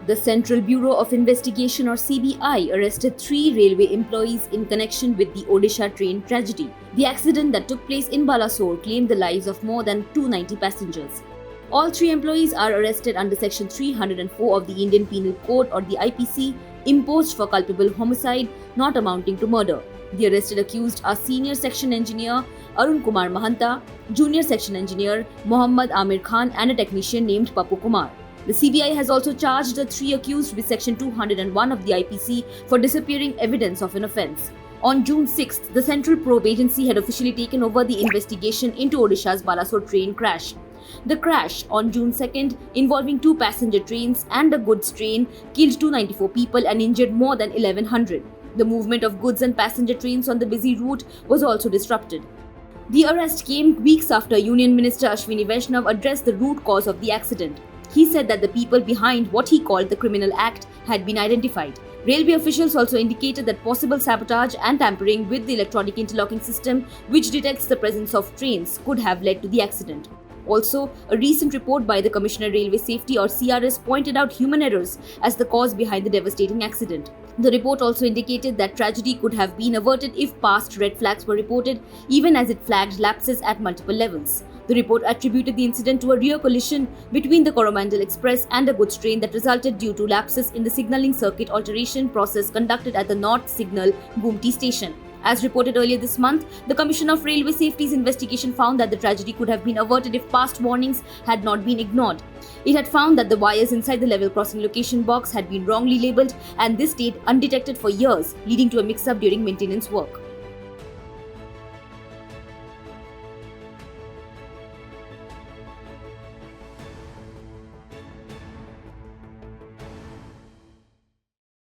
The Central Bureau of Investigation or CBI arrested 3 railway employees in connection with the Odisha train tragedy. The accident that took place in Balasore claimed the lives of more than 290 passengers. All 3 employees are arrested under Section 304 of the Indian Penal Code or the IPC, imposed for culpable homicide not amounting to murder. The arrested accused are Senior Section Engineer Arun Kumar Mahanta, Junior Section Engineer Mohammad Amir Khan and a technician named Papu Kumar. The CBI has also charged the 3 accused with Section 201 of the IPC for disappearing evidence of an offence. On June 6th, the Central Probe Agency had officially taken over the investigation into Odisha's Balasore train crash. The crash on June 2nd, involving 2 passenger trains and a goods train, killed 294 people and injured more than 1,100. The movement of goods and passenger trains on the busy route was also disrupted. The arrest came weeks after Union Minister Ashwini Vaishnav addressed the root cause of the accident. He said that the people behind what he called the criminal act had been identified. Railway officials also indicated that possible sabotage and tampering with the electronic interlocking system, which detects the presence of trains, could have led to the accident. Also, a recent report by the Commissioner Railway Safety or CRS pointed out human errors as the cause behind the devastating accident. The report also indicated that tragedy could have been averted if past red flags were reported, even as it flagged lapses at multiple levels. The report attributed the incident to a rear collision between the Coromandel Express and a goods train that resulted due to lapses in the signalling circuit alteration process conducted at the North Signal Gumti station. As reported earlier this month, the Commission of Railway Safety's investigation found that the tragedy could have been averted if past warnings had not been ignored. It had found that the wires inside the level crossing location box had been wrongly labelled, and this stayed undetected for years, leading to a mix-up during maintenance work.